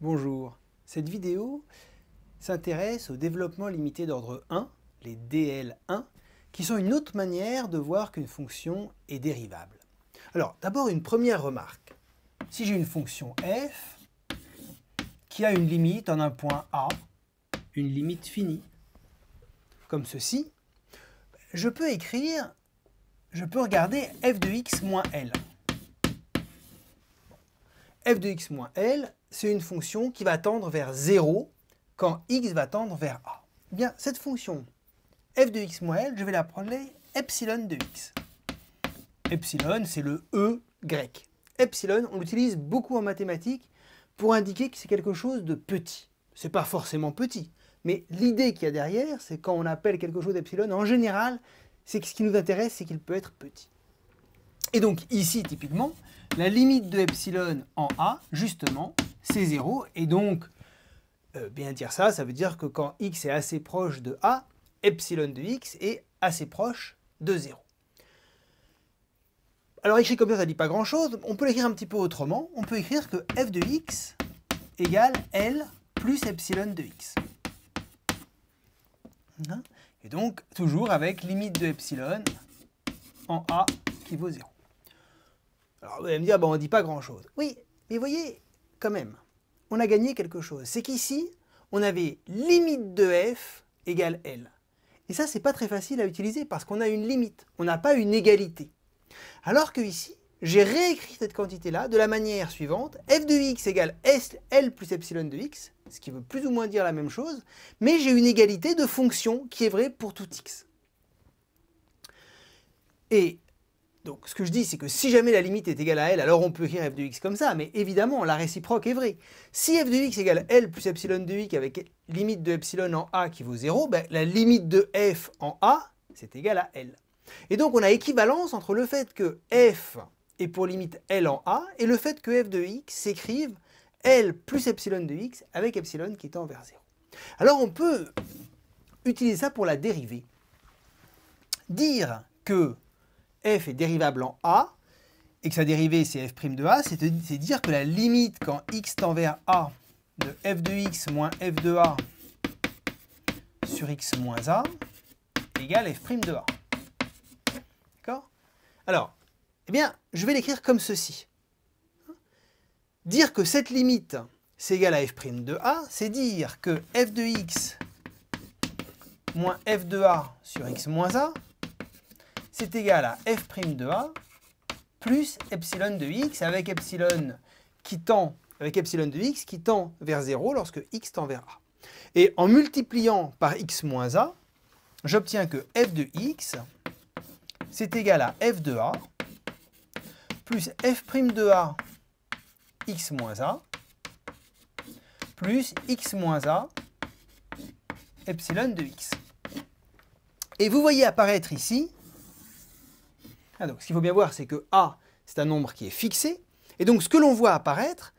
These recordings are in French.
Bonjour, cette vidéo s'intéresse au développement limité d'ordre 1, les DL1, qui sont une autre manière de voir qu'une fonction est dérivable. Alors, d'abord une première remarque. Si j'ai une fonction f qui a une limite en un point A, une limite finie, comme ceci, je peux regarder f de x moins L. F de x moins L, c'est une fonction qui va tendre vers 0 quand x va tendre vers A. Eh bien, cette fonction f de x moins L, je vais l'appeler epsilon de x. Epsilon, c'est le E grec. Epsilon, on l'utilise beaucoup en mathématiques pour indiquer que c'est quelque chose de petit. Ce n'est pas forcément petit, mais l'idée qu'il y a derrière, c'est quand on appelle quelque chose d'epsilon, en général, c'est que ce qui nous intéresse, c'est qu'il peut être petit. Et donc ici, typiquement, la limite de epsilon en A, justement, c'est 0. Et donc, bien dire ça, ça veut dire que quand x est assez proche de A, epsilon de x est assez proche de 0. Alors écrit comme ça ne dit pas grand-chose. On peut l'écrire un petit peu autrement. On peut écrire que f de x égale L plus epsilon de x. Et donc, toujours avec limite de epsilon en A qui vaut 0. Alors vous allez me dire, bon, on ne dit pas grand-chose. Oui, mais vous voyez, quand même, on a gagné quelque chose. C'est qu'ici, on avait limite de f égale L. Et ça, c'est pas très facile à utiliser parce qu'on a une limite. On n'a pas une égalité. Alors que ici, j'ai réécrit cette quantité-là de la manière suivante. F de x égale L plus epsilon de x, ce qui veut plus ou moins dire la même chose, mais j'ai une égalité de fonction qui est vraie pour tout x. Et donc, ce que je dis, c'est que si jamais la limite est égale à L, alors on peut écrire f de x comme ça, mais évidemment, la réciproque est vraie. Si f de x égale L plus epsilon de x avec limite de epsilon en A qui vaut 0, ben, la limite de f en A, c'est égal à L. Et donc, on a équivalence entre le fait que f est pour limite L en A et le fait que f de x s'écrive L plus epsilon de x avec epsilon qui tend vers 0. Alors, on peut utiliser ça pour la dérivée. Dire que f est dérivable en A, et que sa dérivée c'est f' de A, c'est dire que la limite quand x tend vers A de f de x moins f de A sur x moins A égale f' de A. D'accord? Alors, eh bien, je vais l'écrire comme ceci. Dire que cette limite c'est égal à f' de A, c'est dire que f de x moins f de A sur x moins A c'est égal à f' de A plus epsilon de x avec epsilon de x qui tend vers 0 lorsque x tend vers A. Et en multipliant par x moins A, j'obtiens que f de x c'est égal à f de A plus f' de A x moins A plus x moins A epsilon de x. Et vous voyez apparaître ici, donc, ce qu'il faut bien voir, c'est que A, c'est un nombre qui est fixé. Et donc, ce que l'on voit apparaître,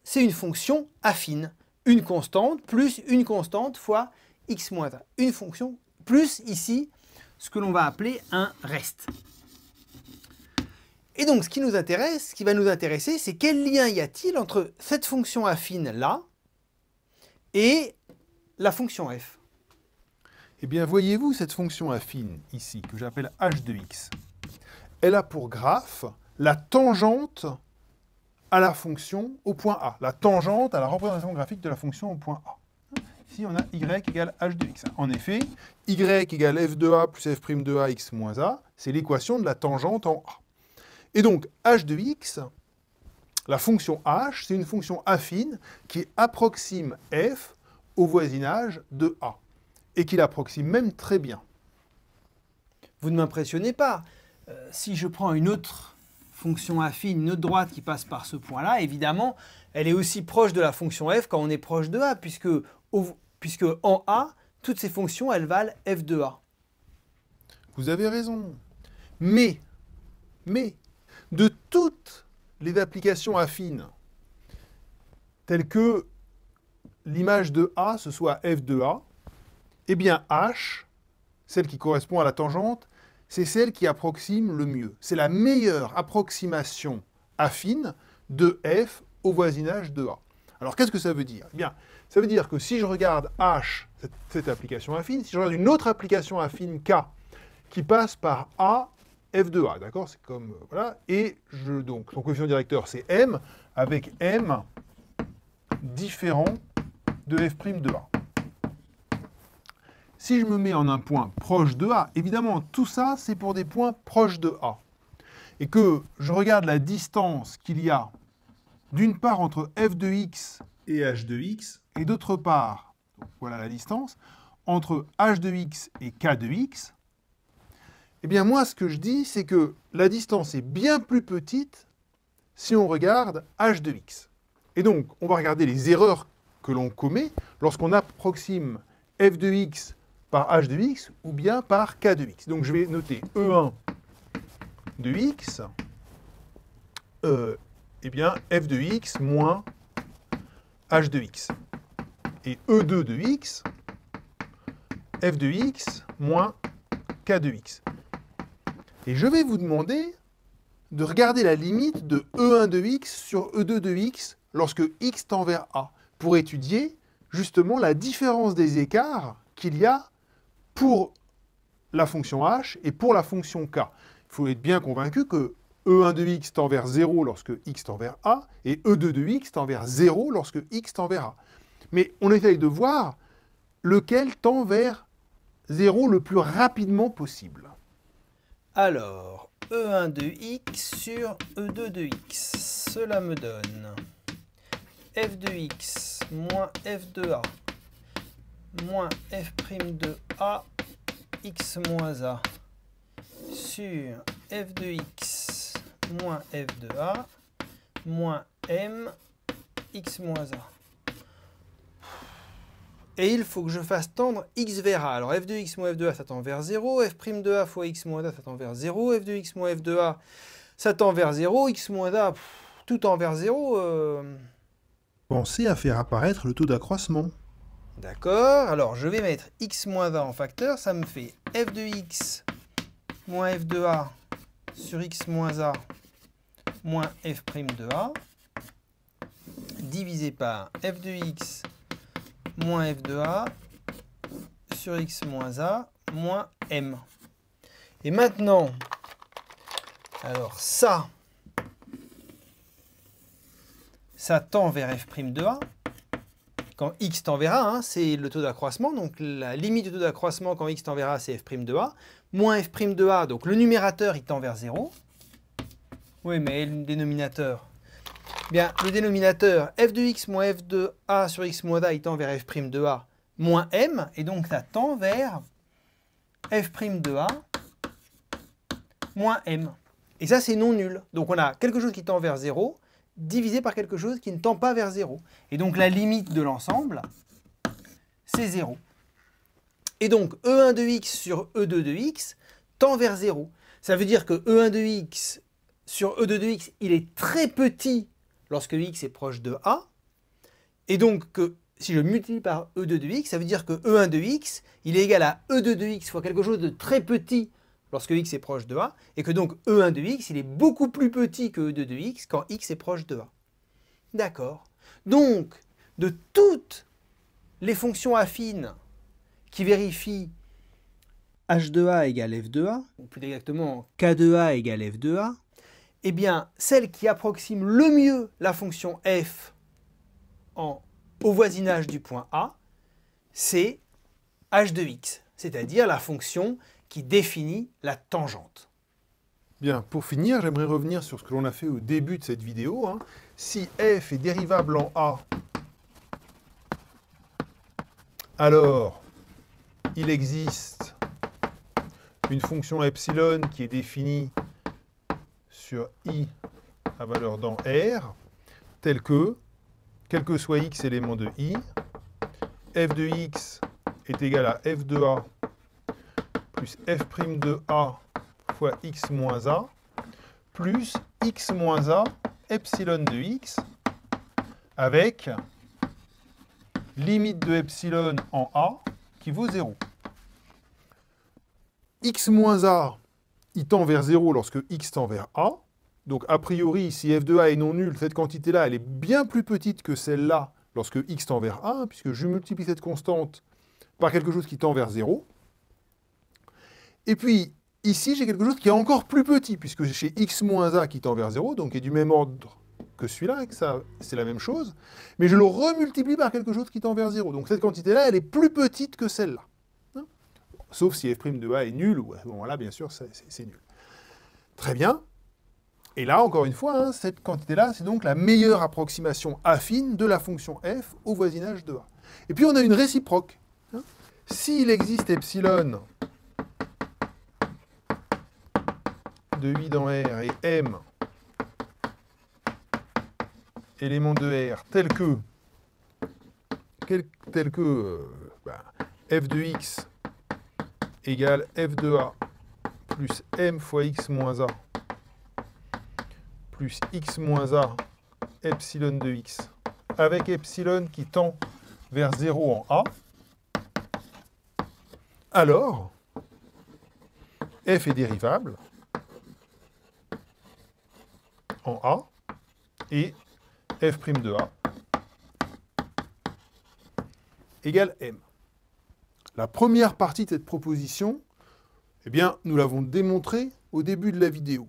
c'est une fonction affine. Une constante plus une constante fois x moins 1. Une fonction plus, ici, ce que l'on va appeler un reste. Et donc, ce qui va nous intéresser, c'est quel lien y a-t-il entre cette fonction affine-là et la fonction f. Eh bien, voyez-vous cette fonction affine, ici, que j'appelle h de x. Elle a pour graphe la tangente à la fonction au point A, la tangente à la représentation graphique de la fonction au point A. Ici, on a y égale h de x. En effet, y égale f de A plus f' de A x moins A, c'est l'équation de la tangente en A. Et donc, h de x, la fonction h, c'est une fonction affine qui approxime f au voisinage de A, et qui l'approxime même très bien. Vous ne m'impressionnez pas. Si je prends une autre fonction affine, une autre droite qui passe par ce point-là, évidemment, elle est aussi proche de la fonction f quand on est proche de A, puisque en A, toutes ces fonctions, elles valent f de A. Vous avez raison. Mais, de toutes les applications affines, telles que l'image de A, ce soit f de A, eh bien h, celle qui correspond à la tangente, c'est celle qui approxime le mieux. C'est la meilleure approximation affine de f au voisinage de A. Alors, qu'est-ce que ça veut dire? Eh bien, ça veut dire que si je regarde H, cette application affine, si je regarde une autre application affine K, qui passe par A, f de A, d'accord? C'est comme, voilà, et donc, son coefficient directeur, c'est M, avec M différent de f' de A. Si je me mets en un point proche de A, évidemment, tout ça, c'est pour des points proches de A. Et que je regarde la distance qu'il y a, d'une part, entre f de x et h de x, et d'autre part, voilà la distance, entre h de x et k de x, eh bien, moi, ce que je dis, c'est que la distance est bien plus petite si on regarde h de x. Et donc, on va regarder les erreurs que l'on commet lorsqu'on approxime f de x par h de x ou bien par k de x. Donc je vais noter E1 de x, eh bien f de x moins h de x. Et E2 de x, f de x moins k de x. Et je vais vous demander de regarder la limite de E1 de x sur E2 de x lorsque x tend vers a, pour étudier justement la différence des écarts qu'il y a pour la fonction h et pour la fonction k. Il faut être bien convaincu que E1 de x tend vers 0 lorsque x tend vers a, et E2 de x tend vers 0 lorsque x tend vers a. Mais on essaye de voir lequel tend vers 0 le plus rapidement possible. Alors, E1 de x sur E2 de x, cela me donne f de x moins f de a moins f' de a x moins a sur f de x moins f de a moins m x moins a. Et il faut que je fasse tendre x vers a. Alors f de x moins f de a, ça tend vers 0. F' de a fois x moins a, ça tend vers 0. F de x moins f de a, ça tend vers 0. X moins a, tout tend vers 0. Pensez à faire apparaître le taux d'accroissement. D'accord. Alors je vais mettre x moins a en facteur. Ça me fait f de x moins f de a sur x moins a moins f' de a divisé par f de x moins f de a sur x moins a moins m. Et maintenant, alors ça tend vers f' de a. Quand x tend vers a, hein, c'est le taux d'accroissement. Donc la limite du taux d'accroissement quand x tend vers a, c'est f' de a. Moins f' de a, donc le numérateur, il tend vers 0. Oui, mais le dénominateur. Bien, le dénominateur, f de x moins f de a sur x moins a, il tend vers f' de a moins m. Et donc ça tend vers f' de a moins m. Et ça, c'est non nul. Donc on a quelque chose qui tend vers 0 divisé par quelque chose qui ne tend pas vers 0. Et donc la limite de l'ensemble, c'est 0. Et donc E1 de x sur E2 de x tend vers 0. Ça veut dire que E1 de x sur E2 de x, il est très petit lorsque x est proche de a. Et donc que si je multiplie par E2 de x, ça veut dire que E1 de x, il est égal à E2 de x fois quelque chose de très petit lorsque x est proche de a, et que donc E1 de x, il est beaucoup plus petit que E2 de x quand x est proche de a. D'accord. Donc, de toutes les fonctions affines qui vérifient h de a égale f de a, ou plus exactement k de a égale f de a, eh bien, celle qui approxime le mieux la fonction f au voisinage du point A, c'est h de x, c'est-à-dire la fonction qui définit la tangente. Bien, pour finir, j'aimerais revenir sur ce que l'on a fait au début de cette vidéo. Hein. Si f est dérivable en a, alors il existe une fonction epsilon qui est définie sur i à valeur dans R, telle que, quel que soit x élément de i, f de x est égal à f de a plus f' de a fois x moins a, plus x moins a epsilon de x, avec limite de epsilon en a qui vaut 0. X moins a, il tend vers 0 lorsque x tend vers a, Donc, a priori, si f de a est non nul, cette quantité-là, elle est bien plus petite que celle-là lorsque x tend vers 1, puisque je multiplie cette constante par quelque chose qui tend vers 0. Et puis, ici, j'ai quelque chose qui est encore plus petit, puisque j'ai x moins a qui tend vers 0, donc qui est du même ordre que celui-là, et que ça, c'est la même chose. Mais je le remultiplie par quelque chose qui tend vers 0. Donc cette quantité-là, elle est plus petite que celle-là. Hein? Sauf si f' de a est nul, ou à ce moment-là, bien sûr, c'est nul. Très bien. Et là, encore une fois, hein, cette quantité-là, c'est donc la meilleure approximation affine de la fonction f au voisinage de a. Et puis, on a une réciproque. Hein. S'il existe epsilon de i dans R et m éléments de R tels que f de x égale f de a plus m fois x moins a plus x moins a epsilon de x avec epsilon qui tend vers 0 en a, alors f est dérivable en a et f' de a égale m. La première partie de cette proposition, eh bien, nous l'avons démontrée au début de la vidéo.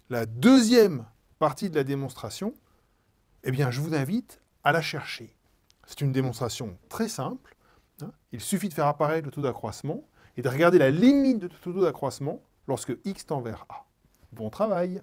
La deuxième partie de la démonstration, eh bien, je vous invite à la chercher. C'est une démonstration très simple. Hein. Il suffit de faire apparaître le taux d'accroissement et de regarder la limite de ce taux d'accroissement lorsque x tend vers a. Bon travail!